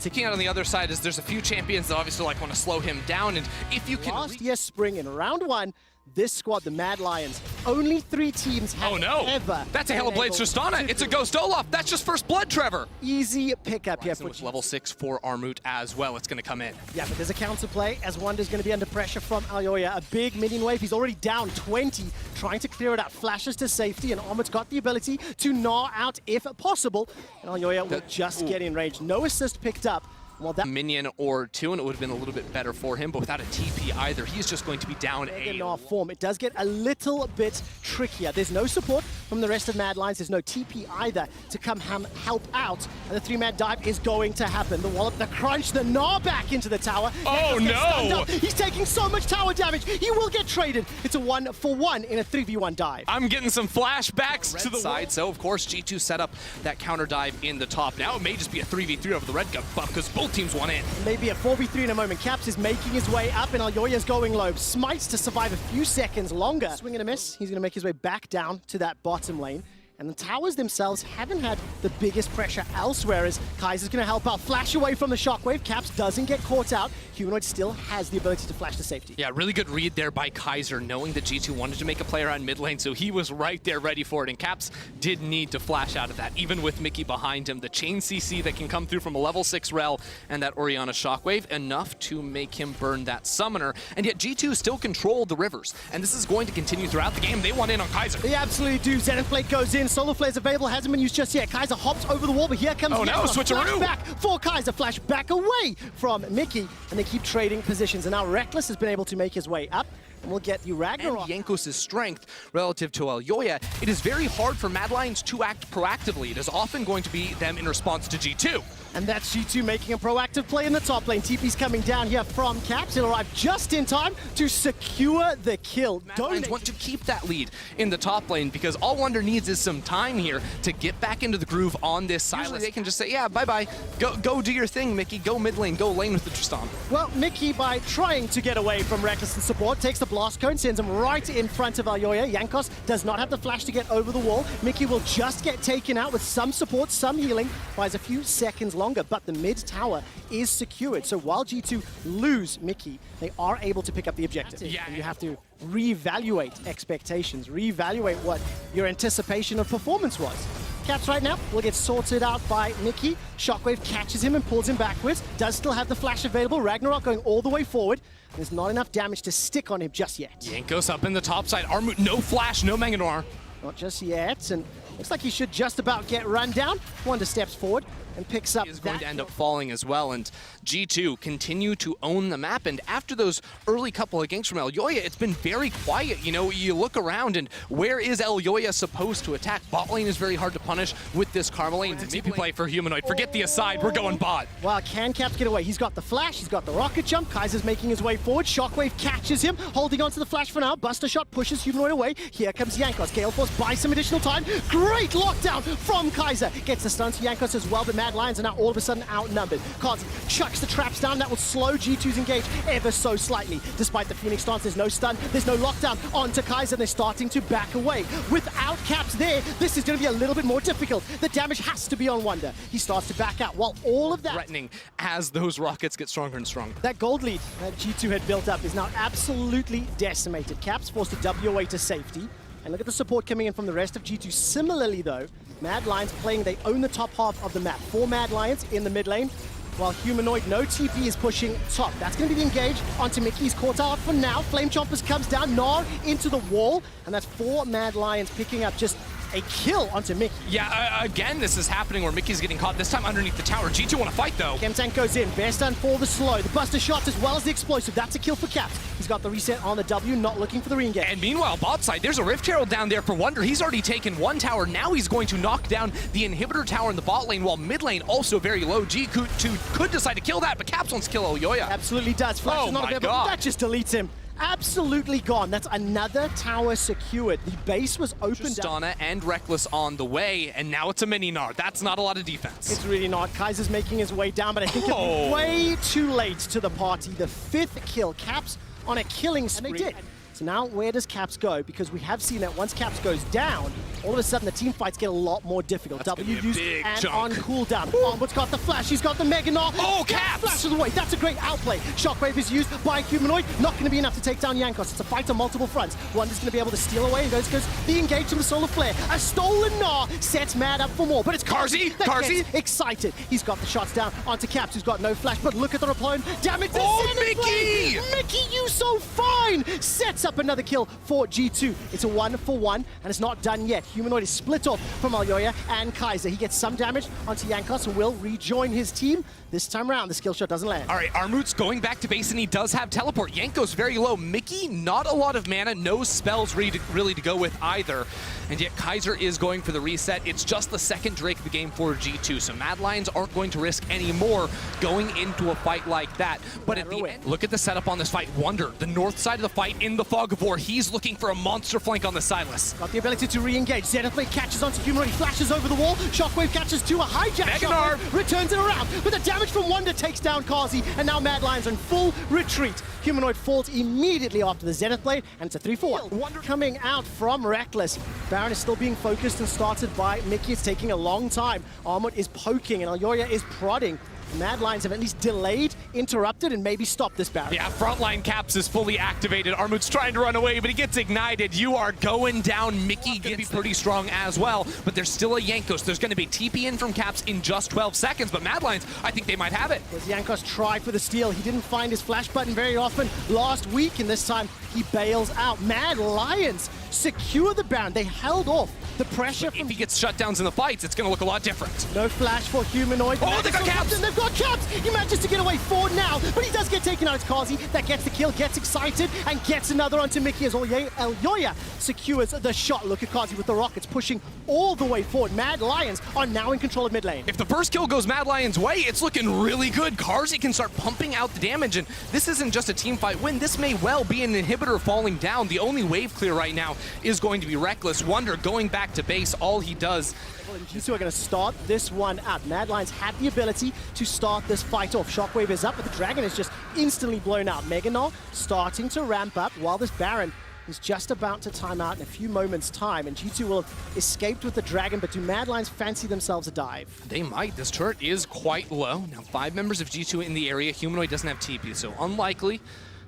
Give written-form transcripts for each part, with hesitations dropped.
Looking out on the other side is there's a few champions that obviously want to slow him down, and if you can... Last year's spring in round 1, this squad, the Mad Lions, only 3 teams have ever... That's a Hail of Blades Tristana. It's a Ghost Olaf. That's just first blood, Trevor. Easy pickup here for level 6 for Armut as well. It's going to come in. Yeah, but there's a counterplay as Wonder's going to be under pressure from Alyoya. A big minion wave. He's already down 20, trying to clear it out. Flashes to safety, and Armut's got the ability to gnaw out if possible. And Alyoya will just get in range. No assist picked up. Well, that minion or 2, and it would have been a little bit better for him, but without a TP either, he's just going to be down a form. It does get a little bit trickier. There's no support from the rest of Mad Lions. There's no TP either to come help out. And the 3-man dive is going to happen. The wallop, the crunch, the gnaw back into the tower. Oh no! He's taking so much tower damage. He will get traded. It's a 1-for-1 in a 3v1 dive. I'm getting some flashbacks to the side. So of course G2 set up that counter dive in the top. Now it may just be a 3v3 over the red gun buff because both teams want in. Maybe a 4v3 in a moment. Caps is making his way up, and Alyoya's going low. Smites to survive a few seconds longer. Swing and a miss. He's going to make his way back down to that bottom lane. And the towers themselves haven't had the biggest pressure elsewhere, as Kaiser's going to help out. Flash away from the shockwave. Caps doesn't get caught out. Humanoid still has the ability to flash to safety. Yeah, really good read there by Kaiser, knowing that G2 wanted to make a play around mid lane, so he was right there ready for it. And Caps did need to flash out of that, even with Mickey behind him. The chain CC that can come through from a level 6 rel and that Orianna shockwave, enough to make him burn that summoner. And yet G2 still controlled the rivers, and this is going to continue throughout the game. They want in on Kaiser. They absolutely do. Zenith Blade goes in. Solar Flare is available, hasn't been used just yet. Kaiser hops over the wall, but here comes switcheroo back for Kaiser. Flash back away from Mickey, and they keep trading positions. And now Reckless has been able to make his way up, and we'll get you Ragnarok. And Jankos' strength relative to Alyoya, it is very hard for Mad Lions to act proactively. It is often going to be them in response to G2. And that's G2 making a proactive play in the top lane. TP's coming down here from Caps. He'll arrive just in time to secure the kill. Mad Lions want to keep that lead in the top lane because all Wonder needs is some time here to get back into the groove on this side. Usually they can just say, yeah, bye-bye. Go do your thing, Mickey. Go mid lane. Go lane with the Tristan. Well, Mickey, by trying to get away from Reckless and support, takes the blast cone, sends him right in front of Alyoya. Jankos does not have the flash to get over the wall. Mickey will just get taken out with some support, some healing. Buys a few seconds longer, but the mid tower is secured. So while G2 lose Mickey, they are able to pick up the objective. Yeah. And you have to reevaluate expectations, reevaluate what your anticipation of performance was. Caps right now will get sorted out by Mickey. Shockwave catches him and pulls him backwards. Does still have the flash available. Ragnarok going all the way forward. There's not enough damage to stick on him just yet. Jankos up in the top side. Armut, no flash, no Manganor. Not just yet, and looks like he should just about get run down. Wonder steps forward and picks up. He is going to end up falling as well, and G2 continue to own the map. And after those early couple of ganks from Alyoya, it's been very quiet. You know, you look around and where is Alyoya supposed to attack? Bot lane is very hard to punish with this Karma lane. Maybe play for Humanoid. Forget the aside, we're going bot. Wow, can Caps get away? He's got the flash, he's got the rocket jump. Kaiser's making his way forward. Shockwave catches him, holding onto the flash for now. Buster shot pushes Humanoid away. Here comes Jankos. Gale Force buys some additional time. Great lockdown from Kaiser. Gets the stun to Jankos as well, but Mad Lions are now all of a sudden outnumbered. Kazi chucks the traps down. That will slow G2's engage ever so slightly. Despite the Phoenix stance, there's no stun, there's no lockdown onto Kaiser. They're starting to back away. Without Caps there, this is going to be a little bit more difficult. The damage has to be on Wonder. He starts to back out while all of that... threatening as those rockets get stronger and stronger. That gold lead that G2 had built up is now absolutely decimated. Caps forced to W away to safety. And look at the support coming in from the rest of G2. Similarly, though, Mad Lions playing, they own the top half of the map. 4 Mad Lions in the mid lane, while Humanoid, no TP, is pushing top. That's going to be the engage onto Mickey's caught out for now. Flame Chompers comes down, Gnaw into the wall, and that's 4 Mad Lions picking up just a kill onto Mickey. Yeah, again, this is happening where Mickey's getting caught, this time underneath the tower. G2 want to fight, though. Chem Tank goes in, bear stun for the slow. The Buster shots as well as the explosive. That's a kill for Caps. He's got the reset on the W, not looking for the re-engage. And meanwhile, bot side, there's a Rift Herald down there for Wonder. He's already taken 1 tower. Now he's going to knock down the inhibitor tower in the bot lane, while mid lane also very low. G2 could decide to kill that, but Caps wants to kill Alyoya. Absolutely does. Flash is not available. That just deletes him. Absolutely gone. That's another tower secured. The base was opened up. Tristana and Reckless on the way, and now it's a mini Nard. That's not a lot of defense. It's really not. Kaiser's making his way down, but I think it's way too late to the party. The 5th kill. Caps on a killing spree. And they did. So now where does Caps go? Because we have seen that once Caps goes down, all of a sudden the team fights get a lot more difficult. That's W gonna be a used big and chunk. on cooldown. Onward's got the flash, he's got the Mega Gnaw. Oh, Caps! Flashes away, that's a great outplay. Shockwave is used by Humanoid, not going to be enough to take down Jankos. It's a fight on multiple fronts. Wonder's going to be able to steal away and goes the engage from the Solar Flare. A stolen Gnaw sets Mad up for more, but it's Carzzy! that Carzzy! gets excited. He's got the shots down onto Caps, who's got no flash, but look at the reply. Damage to Oh, Zenith Mickey! Blade. Mickey, you so fine! Sets up another kill for G2. It's a 1-for-1, and it's not done yet. Humanoid is split off from Alyoya and Kaiser. He gets some damage onto Jankos and will rejoin his team. This time around, the skill shot doesn't land. All right, Armut's going back to base, and he does have teleport. Yanko's very low. Mickey, not a lot of mana, no spells really to go with either. And yet Kaiser is going for the reset. It's just the second Drake of the game for G2, so Mad Lions aren't going to risk any more going into a fight like that. But at the end, look at the setup on this fight. Wonder, the north side of the fight in the Fog of War. He's looking for a monster flank on the Silas. Got the ability to re-engage. Zenith Blade catches onto Humanoid, he flashes over the wall. Shockwave catches two, a hijack Mega Shockwave, Gnaw. returns it around. But the damage from Wonder takes down Carzzy, and now Mad Lions are in full retreat. Humanoid falls immediately after the Zenith Blade, and it's a 3-4. Wonder coming out from Reckless. Baron is still being focused and started by Mickey. It's taking a long time. Armut is poking, and Alyoya is prodding. Mad Lions have at least delayed, interrupted, and maybe stopped this Baron. Yeah, frontline Caps is fully activated. Armut's trying to run away, but he gets ignited. You are going down. Mickey gonna be pretty strong as well, but there's still a Jankos. There's gonna be TP in from Caps in just 12 seconds, but Mad Lions, I think they might have it. As Jankos tried for the steal, he didn't find his flash button very often last week, and this time he bails out. Mad Lions secure the Baron. They held off the pressure from... If he gets shutdowns in the fights, it's gonna look a lot different. No flash for Humanoid. Oh, they got Caps! They've got Caps! He manages to get away forward now, but he does get taken out. It's Carzzy that gets the kill, gets excited, and gets another onto Mickey as Alyoya secures the shot. Look at Carzzy with the rockets pushing all the way forward. Mad Lions are now in control of mid lane. If the first kill goes Mad Lions' way, it's looking really good. Carzzy can start pumping out the damage, and this isn't just a team fight win. This may well be an inhibitor falling down. The only wave clear right now is going to be Reckless. Wonder going back to base. All he does. G2 are going to start this one out. Mad Lions had the ability to start this fight off. Shockwave is up, but the Dragon is just instantly blown out. Mega Gnaw starting to ramp up while this Baron is just about to time out in a few moments' time, and G2 will have escaped with the Dragon, but do Mad Lions fancy themselves a dive? They might. This turret is quite low. Now, 5 members of G2 in the area. Humanoid doesn't have TP, so unlikely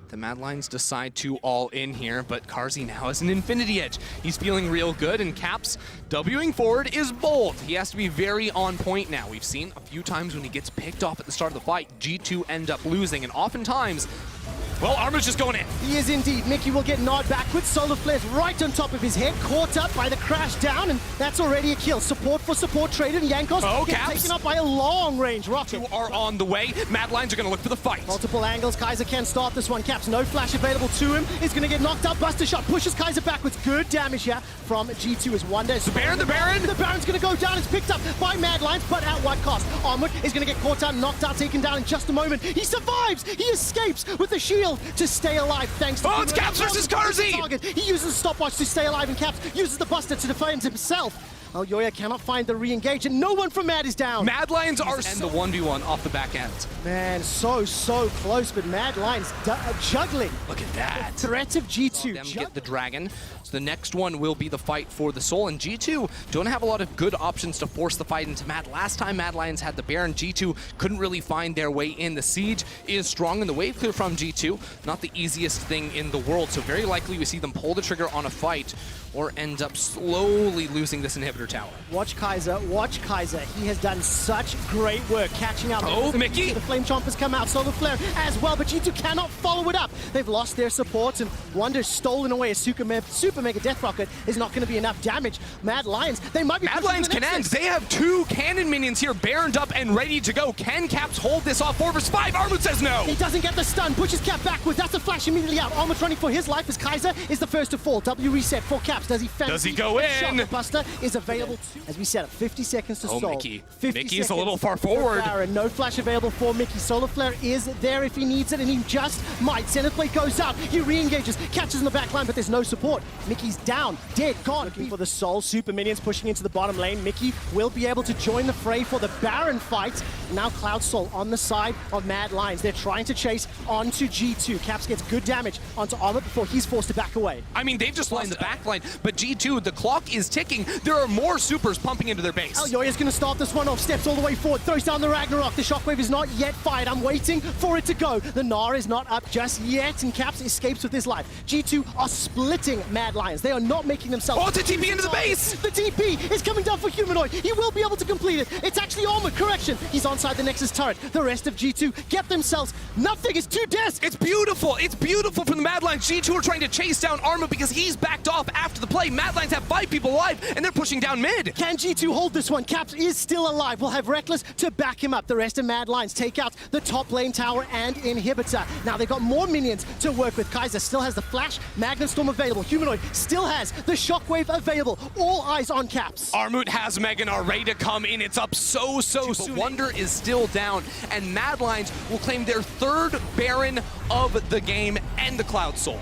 the Mad Lions decide to all in here, but Carzzy now has an Infinity Edge. He's feeling real good, and Caps Wing forward is bold. He has to be very on point now. We've seen a few times when he gets picked off at the start of the fight, G2 end up losing, and oftentimes, well, Armor's just going in. He is indeed. Mickey will get gnawed backwards. Solar Flare's right on top of his head, caught up by the crash down, and that's already a kill. Support for support traded, and Jankos gets taken up by a long-range rocket. Two are on the way. Mad Lions are going to look for the fight. Multiple angles. Kaiser can start this one. Caps, no flash available to him. He's going to get knocked out. Buster shot pushes Kaiser backwards. Good damage here from G2 as Wonder. The Baron! The Baron's going to go down. It's picked up by Mad Lions, but at what cost? Armut is going to get caught out, knocked out, taken down in just a moment. He survives! He escapes with the shield to stay alive thanks to... Oh, it's Caps versus Carzzy! He uses the stopwatch to stay alive, and Caps uses the Buster to defend himself. Alyoya cannot find the re-engage, and no one from Mad is down. Mad Lions are and the 1v1 off the back end. Man, so close, but Mad Lions juggling. Look at that. The threat of G2. Them get the Dragon. So the next one will be the fight for the soul, and G2 don't have a lot of good options to force the fight into Mad. Last time Mad Lions had the Baron, G2 couldn't really find their way in. The siege is strong, and the wave clear from G2, not the easiest thing in the world, so very likely we see them pull the trigger on a fight or end up slowly losing this inhibitor tower. Watch Kaiser, watch Kaiser. He has done such great work catching out. Oh, Mickey! The Flame Chompers come out, Solar Flare as well, but G2 cannot follow it up. They've lost their supports, and Wonder's stolen away. A Super Mega Death Rocket is not going to be enough damage. Mad Lions, they might be... Mad Lions can end. They have 2 cannon minions here, baroned up and ready to go. Can Caps hold this off? 4 vs 5. Armut says no. He doesn't get the stun. Pushes Cap backwards. That's a flash immediately out. Armut's running for his life as Kaiser is the first to fall. W reset for Caps. Does he fancy? Does he go in? The Buster is available too. As we said, 50 seconds to solve. Mickey. Mickey's a little far forward. No flash available for Mickey. Solar Flare is there if he needs it, and he just might. Zenith Blade goes out. He re-engages, catches in the back line, but there's no support. Mickey's down, dead, gone. Looking for the soul. Super minions pushing into the bottom lane. Mickey will be able to join the fray for the Baron fight. Now Cloud Soul on the side of Mad Lions. They're trying to chase onto G2. Caps gets good damage onto Armut before he's forced to back away. I mean, they've just lined the back line. but G2, the clock is ticking. There are more supers pumping into their base. Elyoya's going to start this one off, steps all the way forward, throws down the Ragnarok. The shockwave is not yet fired. I'm waiting for it to go. The Gnar is not up just yet, and Caps escapes with his life. G2 are splitting Mad Lions. They are not making themselves... Oh, it's a TP into the base! The TP is coming down for Humanoid. He will be able to complete it. It's actually Armor, correction. He's onside the Nexus turret. The rest of G2 get themselves nothing. It's 2 deaths. It's beautiful. It's beautiful from the Mad Lions. G2 are trying to chase down Arma because he's backed off after the play. Mad Lions have 5 people alive, and they're pushing down mid. Can G2 hold this one? Caps is still alive. We'll have Reckless to back him up. The rest of Mad Lions take out the top lane tower and inhibitor. Now they've got more minions to work with. Kaiser still has the Flash, Magnet Storm available. Humanoid still has the Shockwave available. All eyes on Caps. Armut has Meganar ready to come in. It's up so soon. Wonder is still down, and Mad Lions will claim their 3rd Baron of the game and the Cloud Soul.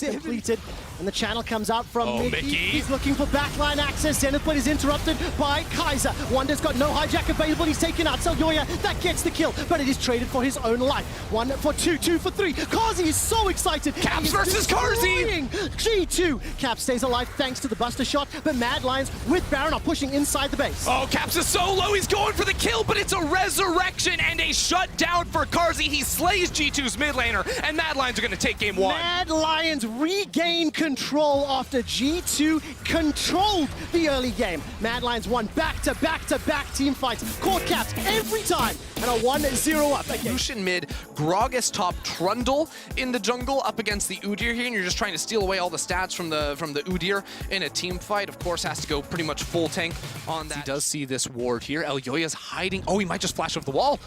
Completed, and the channel comes out from Mickey. Mickey. He's looking for backline access. Zenith Blade is interrupted by Kaiser. Wonder's got no hijack available. He's taken out Elyoya. That gets the kill, but it is traded for his own life. 1 for 2, 2 for 3. Karzi is so excited. Caps versus Karzi. G2. Caps stays alive thanks to the Buster shot, but Mad Lions with Baron are pushing inside the base. Oh, Caps is so low. He's going for the kill, but it's a resurrection and a shutdown for Karzi. He slays G2's mid laner, and Mad Lions are going to take game 1. Mad Lions regain control after G2 controlled the early game. Mad Lions won back-to-back-to-back team fights. Caught Caps every time and are 1-0 up again. Lucian mid, Gragas top, Trundle in the jungle up against the Udyr here, and you're just trying to steal away all the stats from the Udyr in a team fight. Of course, has to go pretty much full tank on that. He does see this ward here. Elyoya's hiding. Oh, he might just flash over the wall.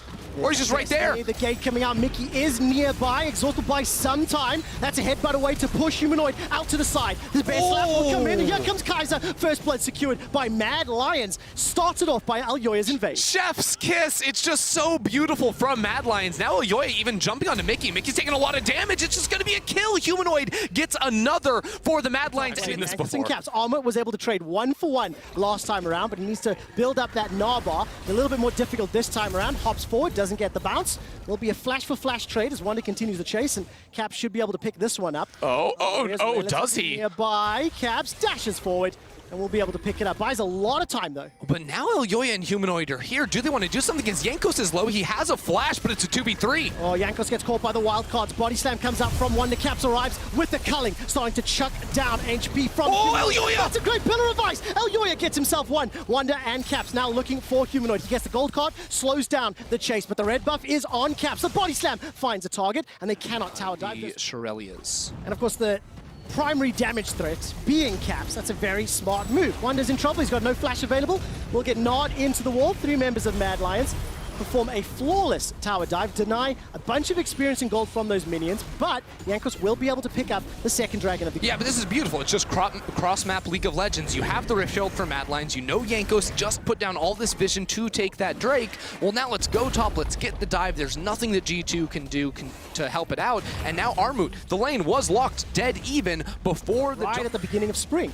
Or he's just right there. The gate coming out. Mickey is nearby, exhausted by some time. That's a headbutt away to push Humanoid out to the side. The bear slap will come in. Here comes Kaiser. First blood secured by Mad Lions. Started off by Elyoya's invasion. Chef's kiss. It's just so beautiful from Mad Lions. Now Elyoya even jumping onto Mickey. Mickey's taking a lot of damage. It's just going to be a kill. Humanoid gets another for the Mad Lions. I've seen this before. Caps. Armor was able to trade 1 for 1 last time around, but he needs to build up that Gnar bar. A little bit more difficult this time around. Hops forward, doesn't get the bounce. Will be a flash for flash trade as Wonder continues the chase, and Caps should be able to pick this one up. Oh, does he? Nearby, Caps dashes forward, and we'll be able to pick it up. Buys a lot of time, though. But now Elyoya and Humanoid are here. Do they want to do something? Because Jankos is low. He has a flash, but it's a 2v3. Oh, Jankos gets caught by the wild cards. Body slam comes out from Wonder. Caps arrives with the culling, starting to chuck down HP from Elyoya! That's a great pillar of ice. Elyoya gets himself one. Wonder and Caps now looking for Humanoid. He gets the gold card, slows down the chase, but the red buff is on Caps. The body slam finds a target, and they cannot tower dive. The Shirelias. And of course, the primary damage threat being Caps. That's a very smart move. Wonder's in trouble. He's got no flash available. Will get gnawed into the wall. 3 members of Mad Lions perform a flawless tower dive, deny a bunch of experience and gold from those minions, but Jankos will be able to pick up the second dragon of the game. Yeah, but this is beautiful. It's just cross-map League of Legends. You have the Rift Shield for Mad Lions. You know Jankos just put down all this vision to take that Drake. Well, now let's go top. Let's get the dive. There's nothing that G2 can do to help it out. And now Armut, the lane was locked dead even before the... Right at the beginning of Spring.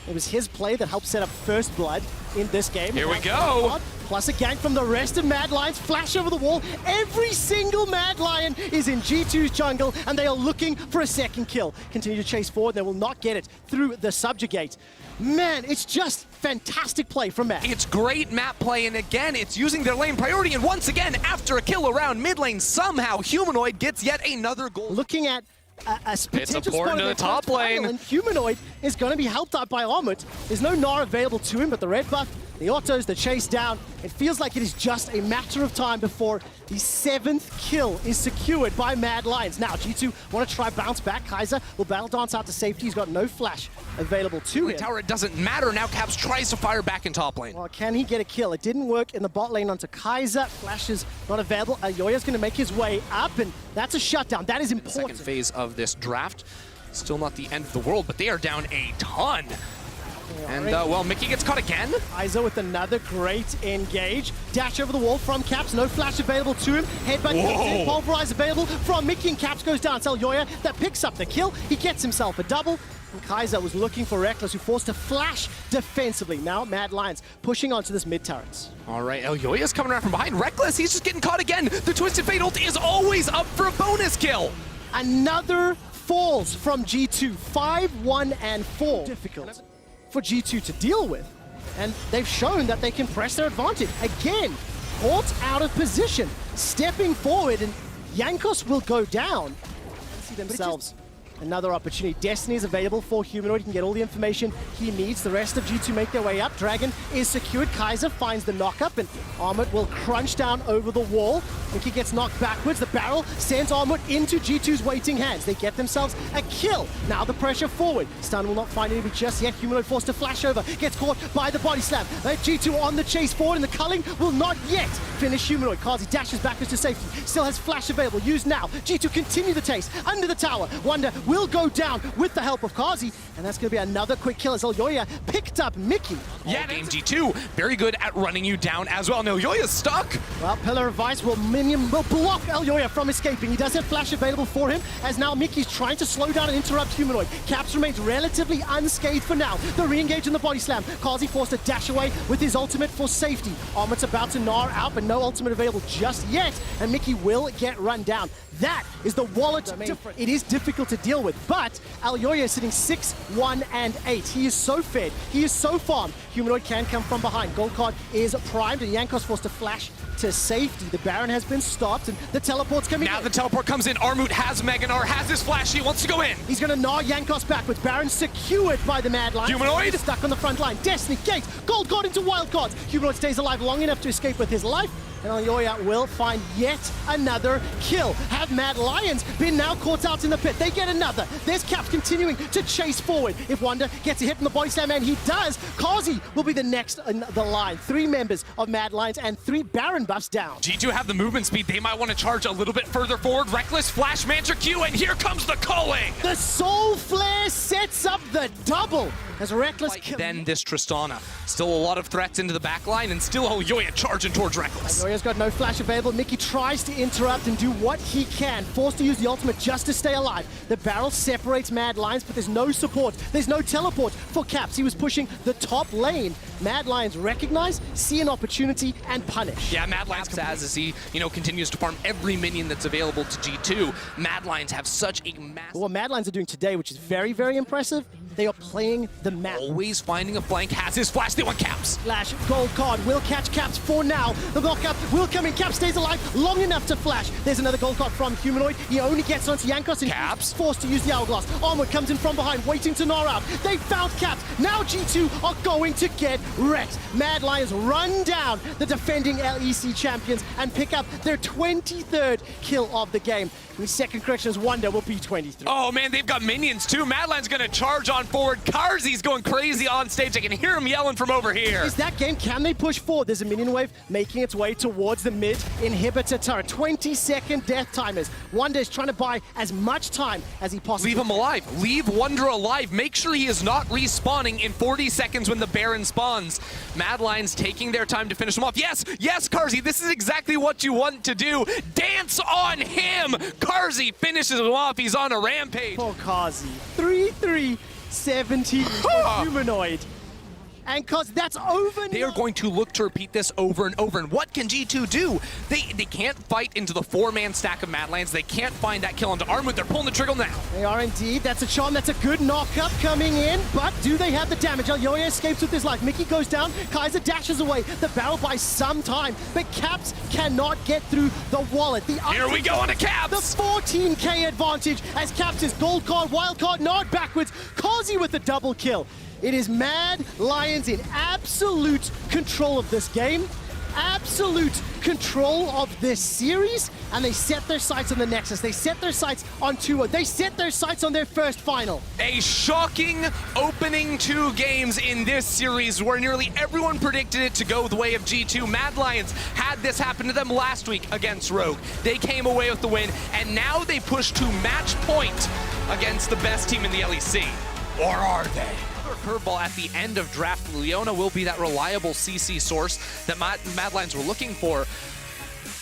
It was his play that helped set up first blood in this game. Here we go. Plus a gank from the rest of Mad Lions. Flash over the wall. Every single Mad Lion is in G2's jungle, and they are looking for a second kill. Continue to chase forward. They will not get it through the subjugate. Man, it's just fantastic play from Matt. It's great map play, and again, it's using their lane priority. And once again, after a kill around mid lane, somehow Humanoid gets yet another goal. Looking at a potential spot to the top lane. And Humanoid is going to be helped out by Armut. There's no Gnar available to him, but the red buff, the autos, the chase down. It feels like it is just a matter of time before the 7th kill is secured by Mad Lions. Now, G2 want to try bounce back. Kaiser will battle dance out to safety. He's got no flash available to him. Tower, it doesn't matter. Now Caps tries to fire back in top lane. Well, can he get a kill? It didn't work in the bot lane onto Kaiser. Flash is not available. Elyoya's going to make his way up, and that's a shutdown. That is important. Second phase of this draft. Still not the end of the world, but they are down a ton. And, well, Mickey gets caught again. Kaiser with another great engage. Dash over the wall from Caps. No flash available to him. Headbutt, pulverize available from Mickey, and Caps goes down. It's Elyoya that picks up the kill. He gets himself a double. And Kaiser was looking for Reckless, who forced to flash defensively. Now Mad Lions pushing onto this mid turrets. All right, Elyoya's coming around from behind. Reckless, he's just getting caught again. The Twisted Fate ult is always up for a bonus kill. Another falls from G2, 5-1 and 4. Difficult for G2 to deal with, and they've shown that they can press their advantage. Again, caught out of position, stepping forward, and Jankos will go down. See themselves. Another opportunity. Destiny is available for Humanoid. He can get all the information he needs. The rest of G2 make their way up. Dragon is secured. Kaiser finds the knock-up, and Armut will crunch down over the wall. Mickey gets knocked backwards. The barrel sends Armut into G2's waiting hands. They get themselves a kill. Now the pressure forward. Stun will not find anybody just yet. Humanoid forced to flash over. Gets caught by the body slam. G2 on the chase forward, and the culling will not yet finish Humanoid. Kazi dashes backwards to safety. Still has flash available. Used now. G2 continue the chase. Under the tower. Wonder will go down with the help of Kazi, and that's going to be another quick kill as Elyoya picked up Mickey. Yeah, game G2, very good at running you down as well. Now Elyoya's stuck. Well, Pillar of Ice will block Elyoya from escaping. He does have flash available for him, as now Mickey's trying to slow down and interrupt Humanoid. Caps remains relatively unscathed for now. The re-engage in the body slam. Kazi forced to dash away with his ultimate for safety. Armut's about to gnaw out, but no ultimate available just yet, and Mickey will get run down. That is the wallet. It is difficult to deal with, but Elyoya is sitting 6-1 and 8. He is so fed. He is so farmed. Humanoid can come from behind. Gold card is primed, and Jankos forced to flash to safety. The Baron has been stopped, and the teleport's coming in. Now the teleport comes in. Armut has Meganar, has his flash. He wants to go in. He's going to gnaw Jankos backwards. Baron secured by the Mad Lions. Humanoid stuck on the front line. Destiny, Gate, Gold card into Wild Cards. Humanoid stays alive long enough to escape with his life, and Elyoya will find yet another kill. Have Mad Lions been now caught out in the pit? They get another. There's Caps continuing to chase forward. If Wonder gets a hit in the body slam, and he does, Kazi will be the next in the line. 3 members of Mad Lions and 3 Baron buffs down. G2 have the movement speed. They might want to charge a little bit further forward. Reckless Flash Mantra Q, and here comes the culling. The Soul Flare sets up the double as Reckless then this Tristana. Still a lot of threats into the back line, and still Elyoya charging towards Reckless. Elyoya's got no flash available. Mickey tries to interrupt and do what he can. Forced to use the ultimate just to stay alive. The barrel separates Mad Lions, but there's no support. There's no teleport for Caps. He was pushing the top lane. Mad Lions recognize, see an opportunity, and punish. Yeah, Mad Lions as he, continues to farm every minion that's available to G2. Mad Lions have such a massive... What Mad Lions are doing today, which is very, very impressive, they are playing the map. Always finding a flank, has his flash, they want Caps. Flash, Gold card, will catch Caps for now. The knockup will come in, Caps stays alive long enough to flash. There's another Gold card from Humanoid. He only gets onto Jankos, and Caps forced to use the Hourglass. Armut comes in from behind, waiting to gnaw out. They found Caps. Now G2 are going to get wrecked. Mad Lions run down the defending LEC champions and pick up their 23rd kill of the game. The second corrections Wonder will be 23. Oh man, they've got minions too. Mad Lions gonna charge on forward. Karzi's going crazy on stage. I can hear him yelling from over here. Is that game? Can they push forward? There's a minion wave making its way towards the mid inhibitor turret. 20-second death timers. Wonder is trying to buy as much time as he possibly can. Leave him alive. Leave Wonder alive. Make sure he is not respawning in 40 seconds when the Baron spawns. Mad Lions taking their time to finish him off. Yes, yes, Karzi, this is exactly what you want to do. Dance on him. Karzi finishes him off. He's on a rampage. Poor Kazi. 3-3-17 Humanoid. And cause that's over. They are going to look to repeat this over and over. And what can G2 do? They can't fight into the 4-man stack of Mad Lions. They can't find that kill onto Armut. They're pulling the trigger now. They are indeed. That's a charm. That's a good knock-up coming in. But do they have the damage? Elyoya escapes with his life. Mickey goes down. Kaiser dashes away. The barrel buys some time. But Caps cannot get through the wallet. Here we go on to Caps. The 14k advantage as Caps is Gold card, Wild card, nod backwards. Kazi with the double kill. It is Mad Lions in absolute control of this game, absolute control of this series, and they set their sights on the Nexus. They set their sights on 2-0. They set their sights on their first final. A shocking opening 2 games in this series where nearly everyone predicted it to go the way of G2. Mad Lions had this happen to them last week against Rogue. They came away with the win, and now they push to match point against the best team in the LEC. Or are they? Curveball at the end of draft. Leona will be that reliable CC source that Mad Lions were looking for.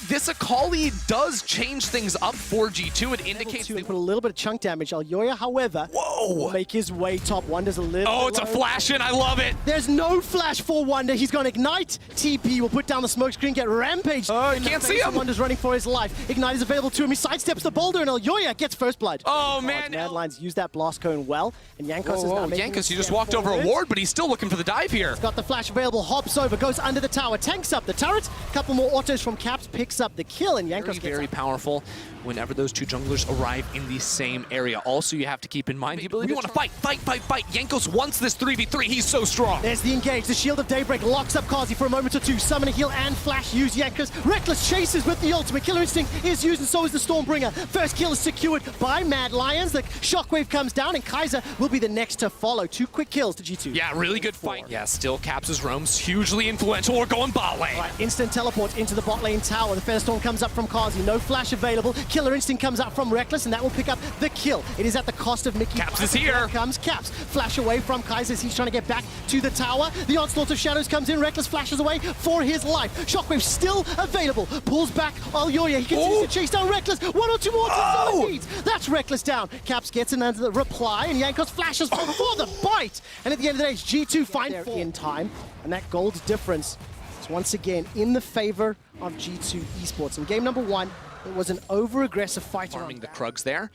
this Akali does change things up for G2. It indicates they put a little bit of chunk damage. Elyoya, however, will make his way top. Wonder's a little Oh, it's a flash in. I love it. There's no flash for Wonder. He's going to Ignite. TP will put down the smoke screen, get rampaged. Oh, you can't see him. Wonder's running for his life. Ignite is available to him. He sidesteps the boulder, and Elyoya gets first blood. Oh, man. Mad Lions use that blast cone well, and Jankos is now making Jankos, he just walked over a ward, but he's still looking for the dive here. He's got the flash available, hops over, goes under the tower, tanks up the turret. Couple more autos from Caps, picks up the kill, and Jankos gets very powerful whenever those two junglers arrive in the same area. Also, you have to keep in mind the ability. We want to fight. Jankos wants this 3v3. He's so strong. There's the engage. The Shield of Daybreak locks up Kazi for a moment or two. Summon a heal and flash use Jankos. Reckless chases with the ultimate. Killer Instinct is used, and so is the Stormbringer. First kill is secured by Mad Lions. The Shockwave comes down, and Kaiser will be the next to follow. 2 quick kills to G2. Yeah, really good fight. Yeah, still Caps' roams hugely influential. We're going bot lane. Right, instant teleport into the bot lane tower. The Firestorm comes up from Kazi. No flash available. Killer Instinct comes up from Reckless, and that will pick up the kill. It is at the cost of Mickey. Caps is here. Here comes Caps. Flash away from Kaiser as he's trying to get back to the tower. The Onslaught of Shadows comes in. Reckless flashes away for his life. Shockwave still available. Pulls back Elyoya. He continues to chase down Reckless. 1 or 2 more to That's Reckless down. Caps gets another reply, and Jankos flashes for the bite. And at the end of the day, it's G2 find there in time. And that gold difference is once again in the favor of G2 Esports. In game number 1, it was an over-aggressive fight. Farming the Krugs there.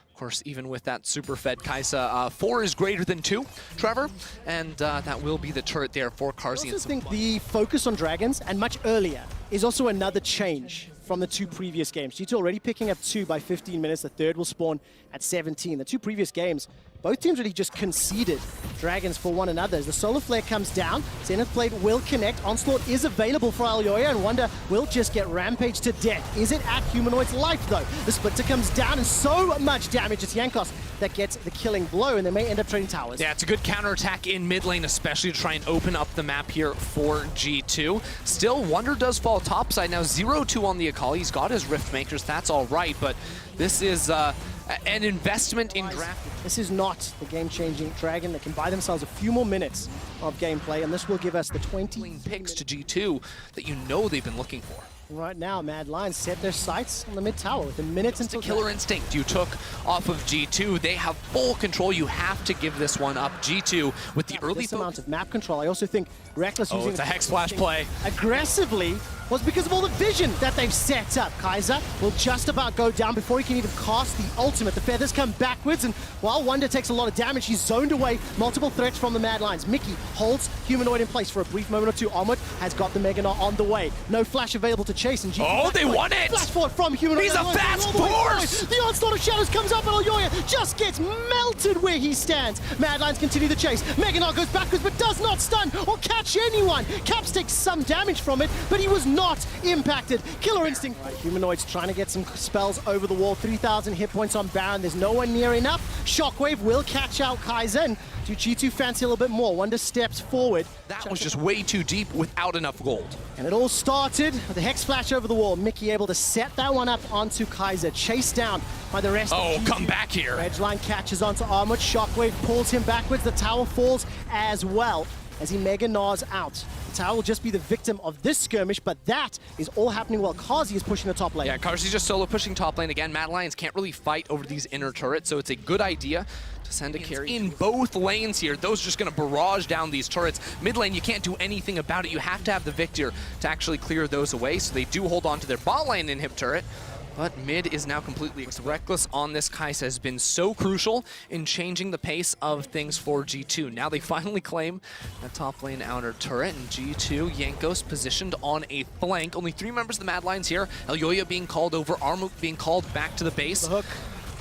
Of course, even with that super fed Kai'Sa, 4 is greater than 2, Trevor, and that will be the turret there for Carzzy. I also think the focus on dragons, and much earlier, is also another change from the 2 previous games. G2 already picking up 2 by 15 minutes. The third will spawn at 17. The 2 previous games, both teams really just conceded dragons for one another. As the Solar Flare comes down, Zenith Blade will connect. Onslaught is available for Elyoya, and Wonder will just get rampaged to death. Is it at Humanoid's life, though? The Splitter comes down, and so much damage. It's Jankos that gets the killing blow, and they may end up trading towers. Yeah, it's a good counterattack in mid lane, especially to try and open up the map here for G2. Still, Wonder does fall topside. Now 0-2 on the Akali. He's got his Rift Makers. That's all right, but this is an investment in draft. This is not the game-changing dragon that can buy themselves a few more minutes of gameplay, and this will give us the 20 picks to G2 that you know they've been looking for. Right now, Mad Lions set their sights on the mid tower with the minutes until Killer Instinct you took off of G2. They have full control. You have to give this one up. G2 with the early amount of map control. I also think Reckless using it's a Hex Flash play aggressively was because of all the vision that they've set up. Kaiser will just about go down before he can even cast the ultimate. The feathers come backwards, and while Wonder takes a lot of damage, he's zoned away multiple threats from the Mad Lions. Mickey holds Humanoid in place for a brief moment or two. Armored has got the Mega Knot on the way. No flash available to chase, and oh, they won it! Flash forward from Humanoid. He's a fast force! The Onslaught of Shadows comes up, and Elyoya just gets melted where he stands. Mad Lions continue the chase. Mega Knot goes backwards, but does not stun or catch anyone. Caps takes some damage from it, but he was not impacted. Killer Instinct. Right, Humanoid's trying to get some spells over the wall. 3,000 hit points on Baron. There's no one near enough. Shockwave will catch out Kaiser, and do G2 fancy a little bit more? Wonder steps forward. That was just way too deep without enough gold. And it all started with the Hex Flash over the wall. Mickey able to set that one up onto Kaiser. Chased down by the rest of G2. Come back here. Edgeline catches onto Armored. Shockwave pulls him backwards. The tower falls as well as he Mega Gnaws out. The tower will just be the victim of this skirmish, but that is all happening while Carzzy is pushing the top lane. Yeah, Carzzy's just solo pushing top lane again. Mad Lions can't really fight over these inner turrets, so it's a good idea to send a carry in both lanes here. Those are just going to barrage down these turrets. Mid lane, you can't do anything about it. You have to have the Victor to actually clear those away, so they do hold on to their bot lane inhib turret. But mid is now completely Reckless on this Kai'Sa has been so crucial in changing the pace of things for G2. Now they finally claim that top lane outer turret, and G2, Jankos positioned on a flank. Only 3 members of the Mad Lions here. Elyoya being called over, Armut being called back to the base. The hook.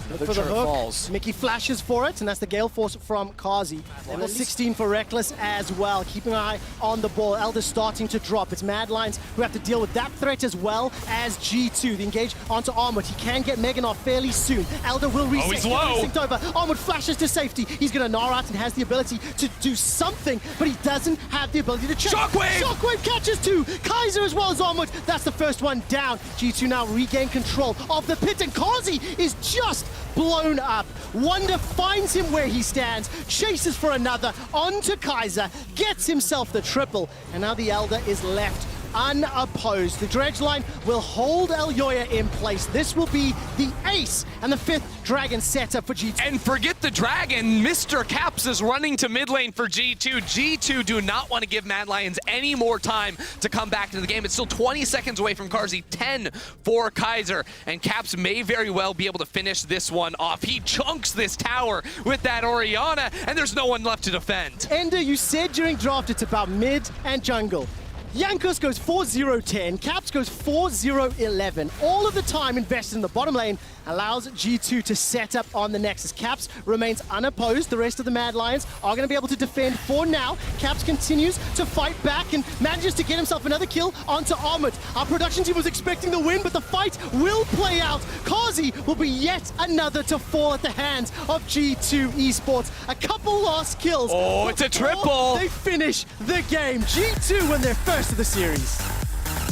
Another for the turret hook. Falls. Mickey flashes for it, and that's the Gale Force from Carzzy. Level 16 for Reckless as well. Keeping an eye on the ball. Elder's starting to drop. It's Mad Lions who have to deal with that threat as well as G2. The engage onto Armored. He can get Mega Knot fairly soon. Elder will reset. Oh, he's low. Over. Armored flashes to safety. He's going to gnaw out and has the ability to do something, but he doesn't have the ability to chase. Shockwave! Shockwave catches 2. Kaiser as well as Armored. That's the first one down. G2 now regain control of the pit, and Carzzy is just blown up. Wonder finds him where he stands, chases for another onto Kaiser, gets himself the triple, and now the Elder is left unopposed. The dredge line will hold Elyoya in place. This will be the ace and the 5th Dragon setup for G2. And forget the Dragon, Mr. Caps is running to mid lane for G2. G2 do not want to give Mad Lions any more time to come back into the game. It's still 20 seconds away from Carzzy, 10 for Kaiser, and Caps may very well be able to finish this one off. He chunks this tower with that Orianna, and there's no one left to defend. Ender, you said during draft it's about mid and jungle. Jankos goes 4-0-10, Caps goes 4-0-11. All of the time invested in the bottom lane allows G2 to set up on the Nexus. Caps remains unopposed. The rest of the Mad Lions are going to be able to defend for now. Caps continues to fight back and manages to get himself another kill onto Armored. Our production team was expecting the win, but the fight will play out. Carzzy will be yet another to fall at the hands of G2 Esports. A couple lost kills. Oh, it's a triple. They finish the game. G2 win their first of the series.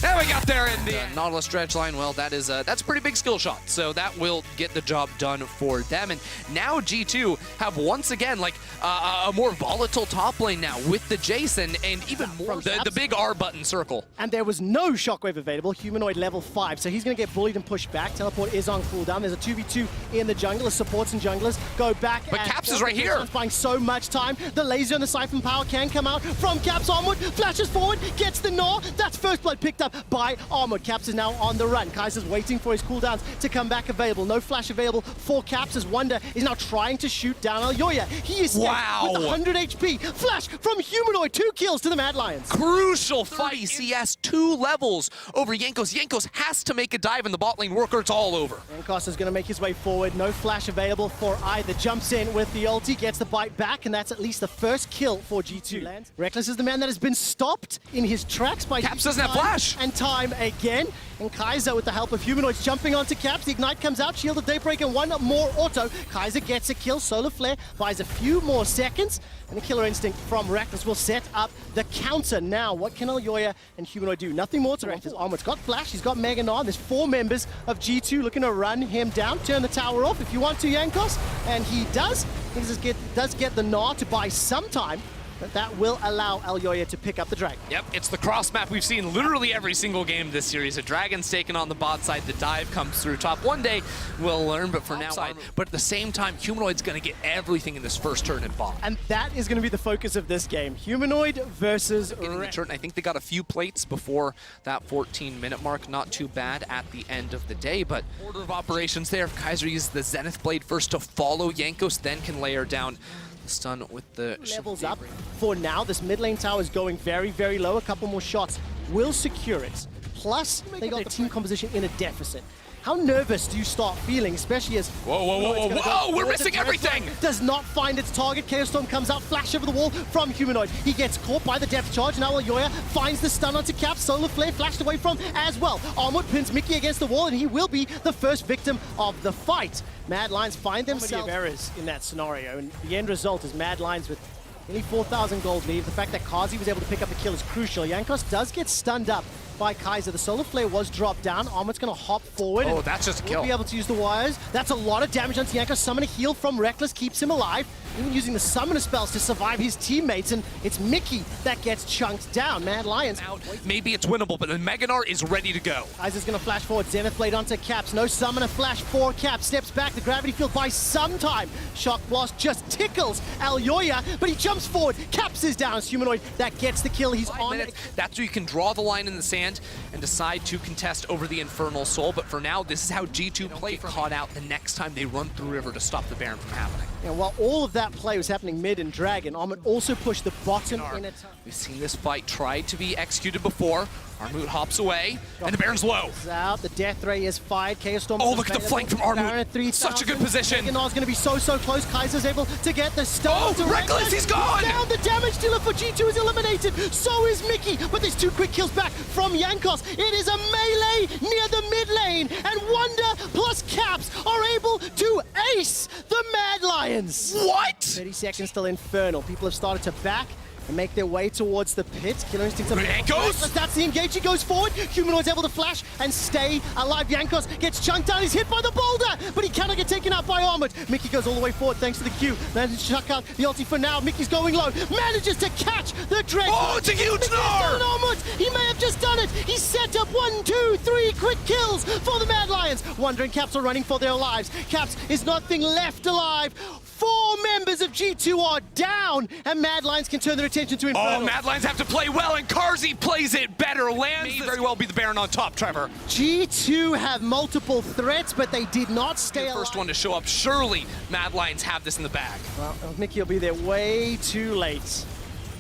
And we got there in the Nautilus dredge line. Well, that's a pretty big skill shot, so that will get the job done for them. And now G2 have once again like a more volatile top lane now with the Jason and even more the big R button circle. And there was no shockwave available. Humanoid level 5, so he's going to get bullied and pushed back. Teleport is on cooldown. There's a 2v2 in the jungle. The supports and junglers go back. But Caps is right here. Buying so much time. The laser and the siphon power can come out from Caps. Armored flashes forward, gets the gnaw. That's first blood picked up by Armored. Caps is now on the run. Kaiser's waiting for his cooldowns to come back available. No flash available for Caps as Wonder is now trying to shoot down Elyoya. He is with 100 HP. Flash from Humanoid. 2 kills to the Mad Lions. Crucial fight. He has 2 levels over Jankos. Jankos has to make a dive in the bot lane work or it's all over. Jankos is going to make his way forward. No flash available for either. Jumps in with the ulti, gets the bite back, and that's at least the first kill for G2. Reckless is the man that has been stopped in his tracks by Caps doesn't have flash. And time again. And Kaiser, with the help of Humanoids, jumping onto Caps. The Ignite comes out, Shield of Daybreak, and 1 more auto. Kaiser gets a kill. Solar Flare buys a few more seconds. And the Killer Instinct from Reckless will set up the counter. Now, what can Elyoya and Humanoid do? Nothing more to Reckless. Armored's got Flash, he's got Mega Gnaw. There's 4 members of G2 looking to run him down. Turn the tower off if you want to, Jankos. And he does. He does get the Gnaw to buy some time. But that will allow Elyoya to pick up the Dragon. Yep, it's the cross map we've seen literally every single game this series. A Dragon's taken on the bot side, the dive comes through top. One day we'll learn, but for now, but at the same time, Humanoid's going to get everything in this first turn at bot. And that is going to be the focus of this game. Humanoid versus turn. I think they got a few plates before that 14-minute mark. Not too bad at the end of the day, but order of operations there. Kaiser uses the Zenith Blade first to follow Jankos, then can layer down stun with the levels up. For now, this mid lane tower is going very, very low. A couple more shots will secure it. Plus, they got their team composition in a deficit. How nervous do you start feeling, especially as... Whoa, we're missing everything! Does not find its target. Chaos Storm comes out, flash over the wall from Humanoid. He gets caught by the depth charge. Now Elyoya finds the stun onto Caps. Solar Flare flashed away from as well. Armored pins Mickey against the wall, and he will be the first victim of the fight. Mad Lions find themselves errors in that scenario, and the end result is Mad Lions with nearly 4,000 gold lead. The fact that Carzzy was able to pick up the kill is crucial. Jankos does get stunned up by Kaiser. The Solar Flare was dropped down. Armored's going to hop forward. Oh, that's just a kill. Will be able to use the wires. That's a lot of damage onto Jankos. Summon a heal from Reckless keeps him alive. Even using the summoner spells to survive his teammates, and it's Mickey that gets chunked down. Mad Lions out. Maybe it's winnable, but the Mega Gnaw is ready to go. Kaiser's going to flash forward. Zenith Blade onto Caps. No summoner flash for Caps. Steps back. The gravity field buys some time. Shock Blast just tickles Elyoya, but he jumps forward. Caps is down. It's Humanoid that gets the kill. He's on it. That's where you can draw the line in the sand and decide to contest over the Infernal Soul. But for now, this is how G2 play caught out the next time they run through River to stop the Baron from happening. And while all of that play was happening mid and Dragon, Armored also pushed the bottom in a time. We've seen this fight try to be executed before. Armut hops away, and the Baron's low. Out. The Death Ray is fired. Chaos Storm. Oh, look at the flank from Armut. Such a good position. Mega Gnaw's going to be so close. Kaiser's able to get the stun. Oh, Reckless, he's gone! Down. The damage dealer for G2 is eliminated. So is Mickey, but there's 2 quick kills back from Jankos. It is a melee near the mid lane, and Wonder plus Caps are able to ace the Mad Lions. What? 30 seconds till Infernal. People have started to back. and make their way towards the pit. Killer Instinct. It goes! That's the engage. He goes forward. Humanoid's able to flash and stay alive. Jankos gets chunked down. He's hit by the boulder, but he cannot get taken out by Armored. Mickey goes all the way forward thanks to the Q. Manages to chuck out the ulti for now. Mickey's going low. Manages to catch the Dredge. Oh, it's a huge Gnar! Armored. He may have just done it. He set up 1, 2, 3 quick kills for the Mad Lions. Wonder and Caps are running for their lives. Caps is nothing left alive. 4 members of G2 are down, and Mad Lions can turn their attention to Inferno. Oh, Mad Lions have to play well, and Carzzy plays it better. Lands may very well be the Baron on top, Trevor. G2 have multiple threats, but they did not stay The alive. first one to show up. Surely Mad Lions have this in the bag. Well, Mickey will be there way too late.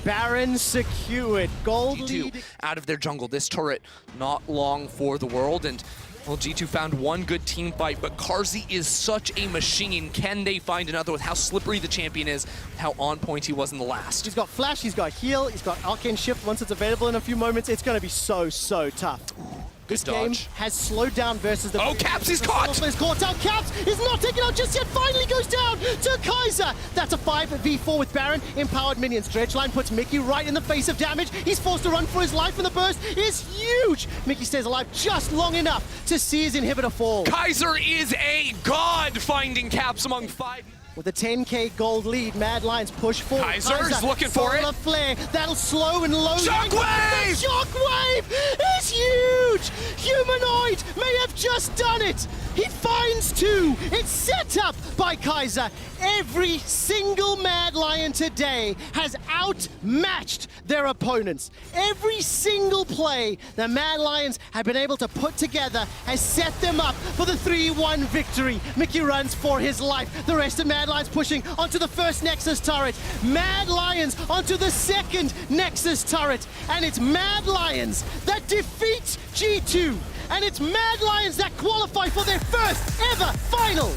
Baron secured. Gold G2 lead. out of their jungle. This turret not long for the world, and well, G2 found one good team fight, but Carzzy is such a machine. Can they find another with how slippery the champion is, how on point he was in the last? He's got Flash, he's got Heal, he's got Arcane Shift once it's available in a few moments. It's going to be so tough. This game dodge. has slowed down versus the... Oh, Caps is caught! Is caught out. Caps is not taken out just yet. Finally goes down to Kaiser. That's a 5v4 with Baron. Empowered minions. Dredgeline puts Mickey right in the face of damage. He's forced to run for his life, and the burst is huge. Mickey stays alive just long enough to see his inhibitor fall. Kaiser is a god, finding Caps among 5. With a 10k gold lead, Mad Lions push forward. Kaiser's looking for it. Solar Flare. That'll slow and low. Shockwave! The Shockwave is huge! Humanoid may have just done it! He finds 2. It's set up by Kaiser. Every single Mad Lion today has outmatched their opponents. Every single play the Mad Lions have been able to put together has set them up for the 3-1 victory. Mickey runs for his life. The rest of Mad Lions pushing onto the first Nexus turret. Mad Lions onto the second Nexus turret. And it's Mad Lions that defeats G2. And it's Mad Lions that qualify for their first ever final.